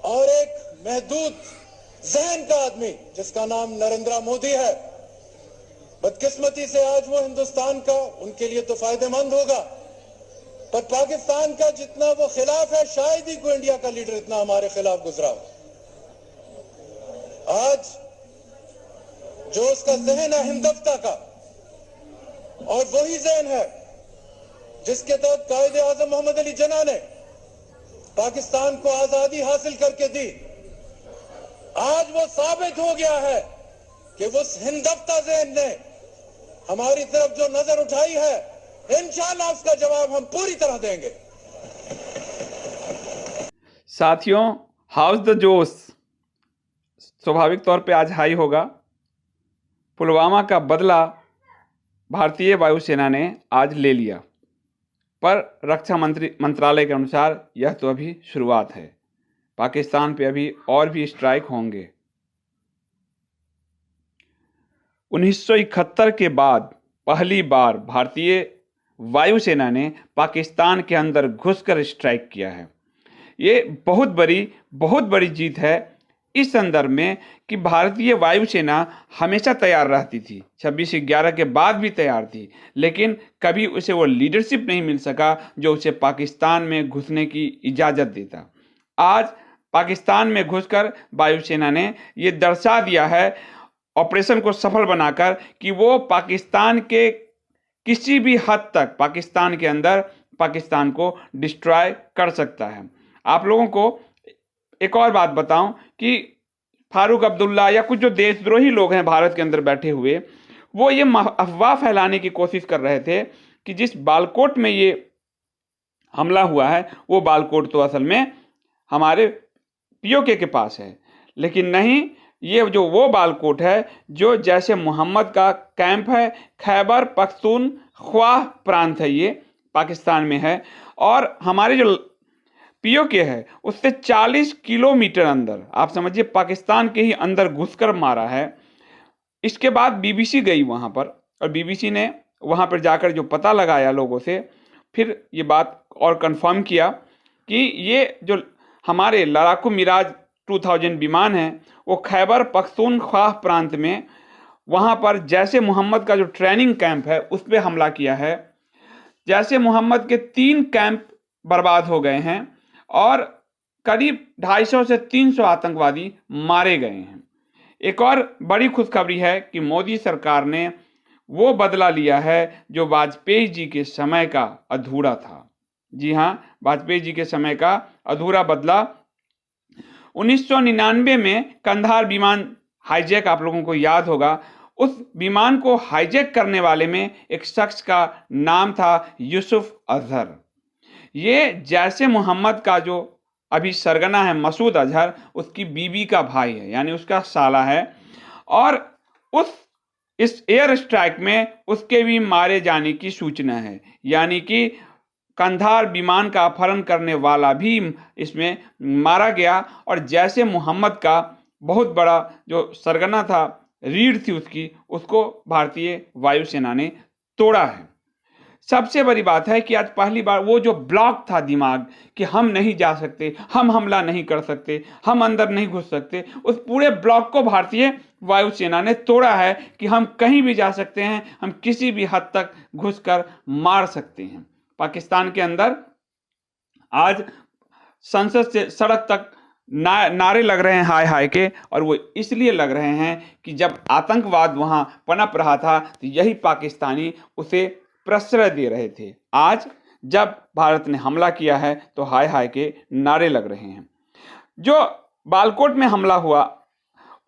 और एक महदूद जहन का आदमी जिसका नाम नरेंद्र मोदी है। बदकिस्मती से आज वो हिंदुस्तान का उनके लिए तो फायदेमंद होगा, पर पाकिस्तान का जितना वो खिलाफ है, शायद ही कोई इंडिया का लीडर इतना हमारे खिलाफ गुजरा हो। आज जो उसका जहन है हिंदुत्व का, और वही जहन है जिसके तहत कायदे आजम मोहम्मद अली जिन्ना ने पाकिस्तान को आजादी हासिल करके दी, आज वो साबित हो गया है कि उस हिंदुत्व जहन ने हमारी तरफ जो नजर उठाई है, इंशाअल्लाह उसका जवाब हम पूरी तरह देंगे। साथियों, हाउस द जोश स्वाभाविक तौर पे आज हाई होगा। पुलवामा का बदला भारतीय वायुसेना ने आज ले लिया, पर रक्षा मंत्रालय के अनुसार यह तो अभी शुरुआत है। पाकिस्तान पे अभी और भी स्ट्राइक होंगे। 1971 के बाद पहली बार भारतीय वायुसेना ने पाकिस्तान के अंदर घुसकर स्ट्राइक किया है। ये बहुत बड़ी जीत है इस संदर्भ में कि भारतीय वायुसेना हमेशा तैयार रहती थी, 26/11 के बाद भी तैयार थी, लेकिन कभी उसे वो लीडरशिप नहीं मिल सका जो उसे पाकिस्तान में घुसने की इजाज़त देता। आज पाकिस्तान में घुसकर वायुसेना ने ये दर्शा दिया है ऑपरेशन को सफल बनाकर कि वो पाकिस्तान के किसी भी हद तक पाकिस्तान के अंदर पाकिस्तान को डिस्ट्रॉय कर सकता है। आप लोगों को एक और बात बताऊं कि फारूक अब्दुल्ला या कुछ जो देशद्रोही लोग हैं भारत के अंदर बैठे हुए, वो ये अफवाह फैलाने की कोशिश कर रहे थे कि जिस बालाकोट में ये हमला हुआ है वो बालाकोट तो असल में हमारे पीओके के पास है, लेकिन नहीं, ये जो वो बालाकोट है जो जैसे मोहम्मद का कैंप है, खैबर पख्तूनख्वा प्रांत है, ये पाकिस्तान में है, और हमारे जो पीओके है उससे 40 किलोमीटर अंदर, आप समझिए पाकिस्तान के ही अंदर घुसकर मारा है। इसके बाद बीबीसी गई वहाँ पर, और बीबीसी ने वहाँ पर जाकर जो पता लगाया लोगों से, फिर ये बात और कंफर्म किया कि ये जो हमारे लड़ाकू मिराज 2000 विमान है वो खैबर पख्तूनख्वा प्रांत में वहाँ पर जैसे मोहम्मद का जो ट्रेनिंग कैंप है उस पर हमला किया है। जैसे मोहम्मद के 3 कैंप बर्बाद हो गए हैं और करीब 250 से 300 आतंकवादी मारे गए हैं। एक और बड़ी खुशखबरी है कि मोदी सरकार ने वो बदला लिया है जो वाजपेयी जी के समय का अधूरा था। जी हाँ, वाजपेयी जी के समय का अधूरा बदला। 1999 में कंधार विमान हाईजैक, आप लोगों को याद होगा, उस विमान को हाईजैक करने वाले में एक शख्स का नाम था यूसुफ अजहर। ये जैसे मोहम्मद का जो अभी सरगना है मसूद अजहर, उसकी बीवी का भाई है, यानी उसका साला है, और इस एयर स्ट्राइक में उसके भी मारे जाने की सूचना है। यानी कि कंधार विमान का अपहरण करने वाला भी इसमें मारा गया, और जैसे मोहम्मद का बहुत बड़ा जो सरगना था, रीढ़ थी उसकी, उसको भारतीय वायुसेना ने तोड़ा है। सबसे बड़ी बात है कि आज पहली बार वो जो ब्लॉक था दिमाग कि हम नहीं जा सकते, हम हमला नहीं कर सकते, हम अंदर नहीं घुस सकते, उस पूरे ब्लॉक को भारतीय वायुसेना ने तोड़ा है कि हम कहीं भी जा सकते हैं, हम किसी भी हद तक घुसकर मार सकते हैं। पाकिस्तान के अंदर आज संसद से सड़क तक नारे लग रहे हैं हाय हाय के, और वो इसलिए लग रहे हैं कि जब आतंकवाद वहां पनप रहा था तो यही पाकिस्तानी उसे प्रश्रय दे रहे थे। आज जब भारत ने हमला किया है तो हाय हाय के नारे लग रहे हैं। जो बालाकोट में हमला हुआ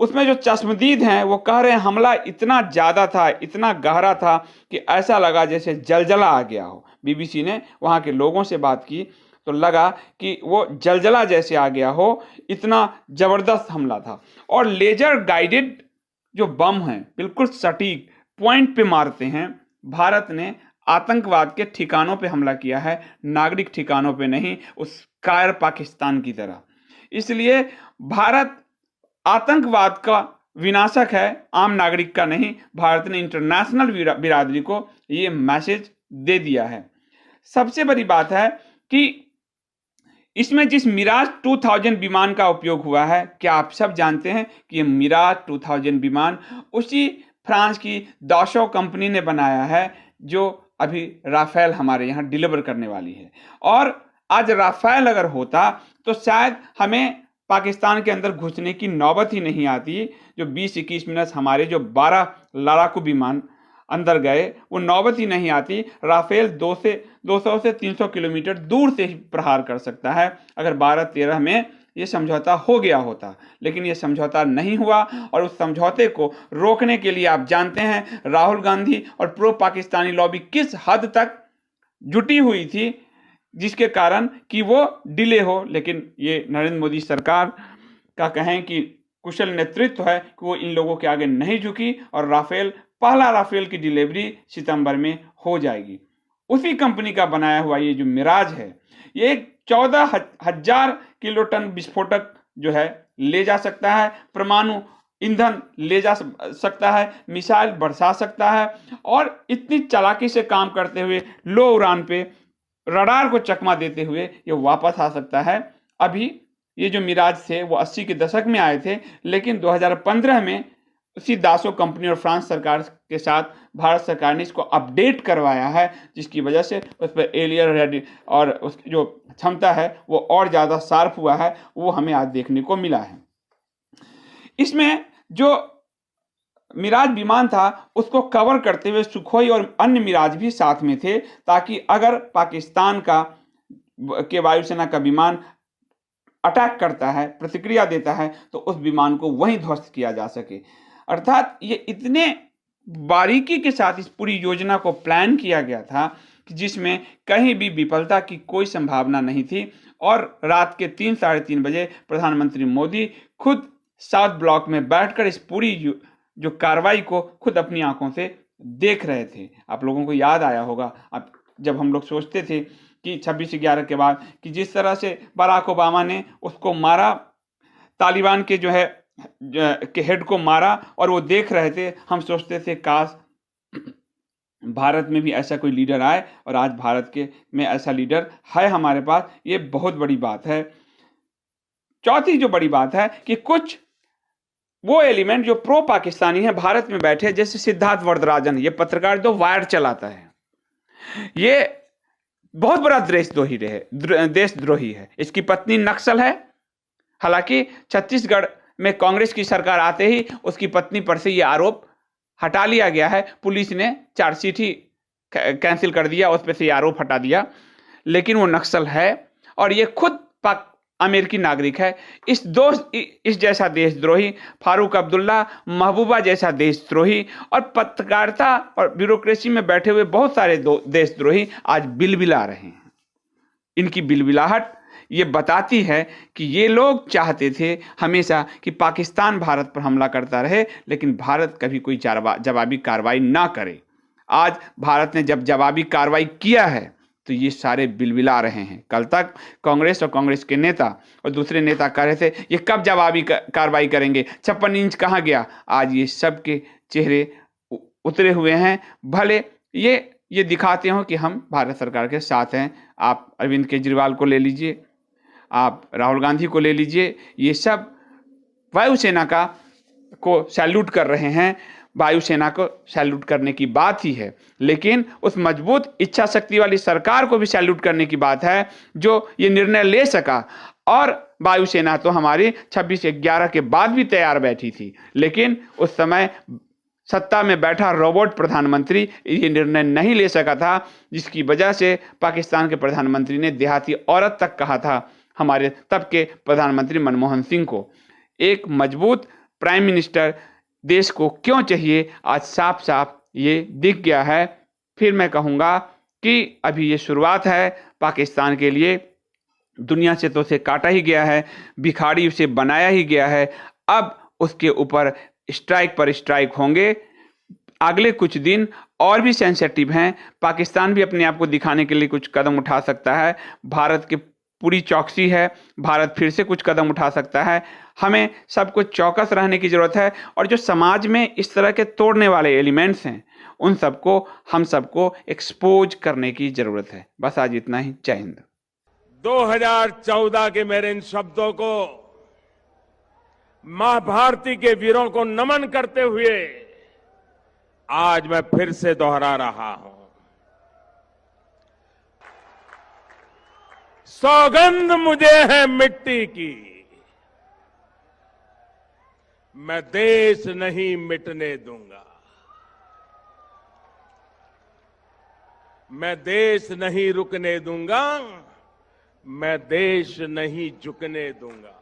उसमें जो चश्मदीद हैं वो कह रहे हैं हमला इतना ज़्यादा था, इतना गहरा था कि ऐसा लगा जैसे जलजला आ गया हो। बीबीसी ने वहाँ के लोगों से बात की तो लगा कि वो जलजला जैसे आ गया हो, इतना ज़बरदस्त हमला था। और लेजर गाइडेड जो बम हैं बिल्कुल सटीक पॉइंट पे मारते हैं। भारत ने आतंकवाद के ठिकानों पे हमला किया है, नागरिक ठिकानों पे नहीं, उस कायर पाकिस्तान की तरह। इसलिए भारत आतंकवाद का विनाशक है, आम नागरिक का नहीं। भारत ने इंटरनेशनल बिरादरी को ये मैसेज दे दिया है। सबसे बड़ी बात है कि इसमें जिस मिराज 2000 विमान का उपयोग हुआ है, क्या आप सब जानते हैं कि ये मिराज 2000 विमान उसी फ्रांस की दाशो कंपनी ने बनाया है जो अभी राफेल हमारे यहाँ डिलीवर करने वाली है। और आज राफेल अगर होता तो शायद हमें पाकिस्तान के अंदर घुसने की नौबत ही नहीं आती। जो 20-21 मिनट हमारे जो 12 लड़ाकू विमान अंदर गए, वो नौबत ही नहीं आती। राफेल 200 से 300 किलोमीटर दूर से ही प्रहार कर सकता है। अगर 12-13 में ये समझौता हो गया होता, लेकिन ये समझौता नहीं हुआ। और उस समझौते को रोकने के लिए आप जानते हैं राहुल गांधी और प्रो पाकिस्तानी लॉबी किस हद तक जुटी हुई थी, जिसके कारण कि वो डिले हो। लेकिन ये नरेंद्र मोदी सरकार का कहें कि कुशल नेतृत्व है कि वो इन लोगों के आगे नहीं झुकी और पहला राफेल की डिलीवरी सितंबर में हो जाएगी। उसी कंपनी का बनाया हुआ ये जो मिराज है, ये 14,000 किलोटन विस्फोटक जो है ले जा सकता है, परमाणु ईंधन ले जा सकता है, मिसाइल बरसा सकता है और इतनी चालाकी से काम करते हुए लो उड़ान पे रडार को चकमा देते हुए ये वापस आ सकता है। अभी ये जो मिराज थे वो 80 के दशक में आए थे, लेकिन 2015 में उसी दासो कंपनी और फ्रांस सरकार के साथ भारत सरकार ने इसको अपडेट करवाया है, जिसकी वजह से उस पर एलियर रेडी और उसकी जो क्षमता है वो और ज़्यादा शार्प हुआ है, वो हमें आज देखने को मिला है। इसमें जो मिराज विमान था उसको कवर करते हुए सुखोई और अन्य मिराज भी साथ में थे, ताकि अगर पाकिस्तान के वायुसेना का विमान अटैक करता है, प्रतिक्रिया देता है, तो उस विमान को वहीं ध्वस्त किया जा सके। अर्थात ये इतने बारीकी के साथ इस पूरी योजना को प्लान किया गया था कि जिसमें कहीं भी विफलता की कोई संभावना नहीं थी। और रात के 3-3:30 बजे प्रधानमंत्री मोदी खुद साउथ ब्लॉक में बैठकर इस पूरी जो कार्रवाई को खुद अपनी आंखों से देख रहे थे। आप लोगों को याद आया होगा जब हम लोग सोचते थे कि 26/11 के बाद कि जिस तरह से बराक ओबामा ने उसको मारा, तालिबान के जो है के हेड को मारा, और वो देख रहे थे, हम सोचते थे काश भारत में भी ऐसा कोई लीडर आए। और आज भारत में ऐसा लीडर है हमारे पास, ये बहुत बड़ी बात है। चौथी जो बड़ी बात है कि कुछ वो एलिमेंट जो प्रो पाकिस्तानी है भारत में बैठे, जैसे सिद्धार्थ वरदराजन, ये पत्रकार जो वायर चलाता है, ये बहुत बड़ा देशद्रोही है। इसकी पत्नी नक्सल है। हालांकि छत्तीसगढ़ में कांग्रेस की सरकार आते ही उसकी पत्नी पर से ये आरोप हटा लिया गया है। पुलिस ने चार्जशीट ही कैंसिल कर दिया, उस पर से ये आरोप हटा दिया, लेकिन वो नक्सल है और ये खुद अमेरिकी नागरिक है। इस जैसा देशद्रोही, फारूक अब्दुल्ला, महबूबा जैसा देशद्रोही और पत्रकारिता और ब्यूरोक्रेसी में बैठे हुए बहुत सारे देशद्रोही आज बिलबिला रहे हैं। इनकी बिलबिलाहट ये बताती है कि ये लोग चाहते थे हमेशा कि पाकिस्तान भारत पर हमला करता रहे, लेकिन भारत कभी कोई जवाबी कार्रवाई ना करे। आज भारत ने जब जवाबी कार्रवाई किया है तो ये सारे बिलबिला रहे हैं। कल तक कांग्रेस और कांग्रेस के नेता और दूसरे नेता कह रहे थे ये कब जवाबी कार्रवाई करेंगे, 56 इंच कहाँ गया। आज ये सब के चेहरे उतरे हुए हैं। भले ये दिखाते हो कि हम भारत सरकार के साथ हैं। आप अरविंद केजरीवाल को ले लीजिए, आप राहुल गांधी को ले लीजिए, ये सब वायुसेना को सैल्यूट कर रहे हैं। वायुसेना को सैल्यूट करने की बात ही है, लेकिन उस मजबूत इच्छा शक्ति वाली सरकार को भी सैल्यूट करने की बात है जो ये निर्णय ले सका। और वायुसेना तो हमारी 26/11 के बाद भी तैयार बैठी थी, लेकिन उस समय सत्ता में बैठा रोबोट प्रधानमंत्री ये निर्णय नहीं ले सका था, जिसकी वजह से पाकिस्तान के प्रधानमंत्री ने देहाती औरत तक कहा था हमारे तब के प्रधानमंत्री मनमोहन सिंह को। एक मजबूत प्राइम मिनिस्टर देश को क्यों चाहिए, आज साफ साफ ये दिख गया है। फिर मैं कहूँगा कि अभी ये शुरुआत है पाकिस्तान के लिए। दुनिया से तो उसे काटा ही गया है, भिखारी उसे बनाया ही गया है। अब उसके ऊपर स्ट्राइक पर स्ट्राइक होंगे। अगले कुछ दिन और भी सेंसिटिव हैं। पाकिस्तान भी अपने आप को दिखाने के लिए कुछ कदम उठा सकता है। भारत की पूरी चौकसी है, भारत फिर से कुछ कदम उठा सकता है। हमें सबको चौकस रहने की ज़रूरत है। और जो समाज में इस तरह के तोड़ने वाले एलिमेंट्स हैं, उन सबको हम सबको एक्सपोज करने की ज़रूरत है। बस आज इतना ही। जय हिंद। 2014 के मेरे इन शब्दों को मां भारती के वीरों को नमन करते हुए आज मैं फिर से दोहरा रहा हूं। सौगंध मुझे है मिट्टी की, मैं देश नहीं मिटने दूंगा। मैं देश नहीं रुकने दूंगा, मैं देश नहीं झुकने दूंगा।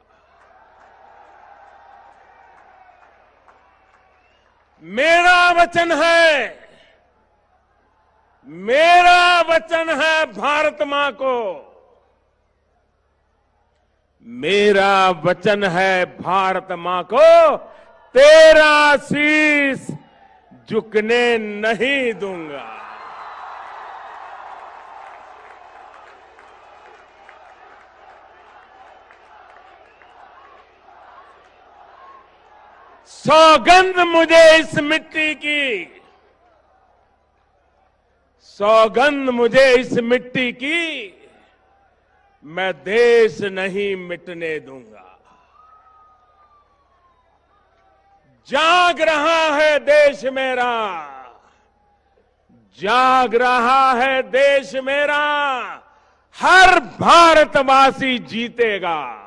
मेरा वचन है भारत मां को, मेरा वचन है भारत मां को, तेरा शीश झुकने नहीं दूंगा। सौगंध मुझे इस मिट्टी की, सौगंध मुझे इस मिट्टी की, मैं देश नहीं मिटने दूंगा। जाग रहा है देश मेरा, जाग रहा है देश मेरा, हर भारतवासी जीतेगा।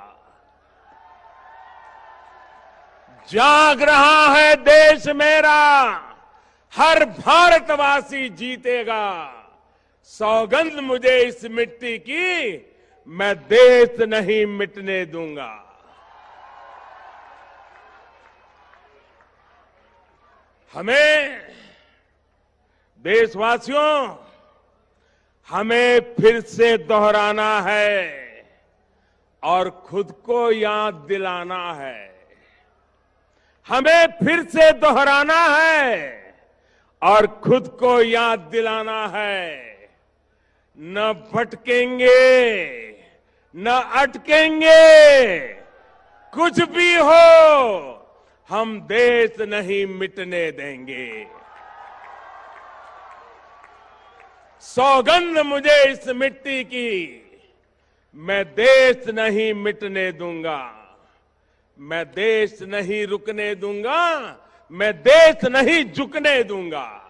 जाग रहा है देश मेरा, हर भारतवासी जीतेगा। सौगंध मुझे इस मिट्टी की, मैं देश नहीं मिटने दूंगा। हमें देशवासियों, हमें फिर से दोहराना है और खुद को याद दिलाना है। हमें फिर से दोहराना है और खुद को याद दिलाना है। न भटकेंगे, न अटकेंगे, कुछ भी हो, हम देश नहीं मिटने देंगे। सौगंध मुझे इस मिट्टी की, मैं देश नहीं मिटने दूंगा। मैं देश नहीं रुकने दूंगा, मैं देश नहीं झुकने दूंगा।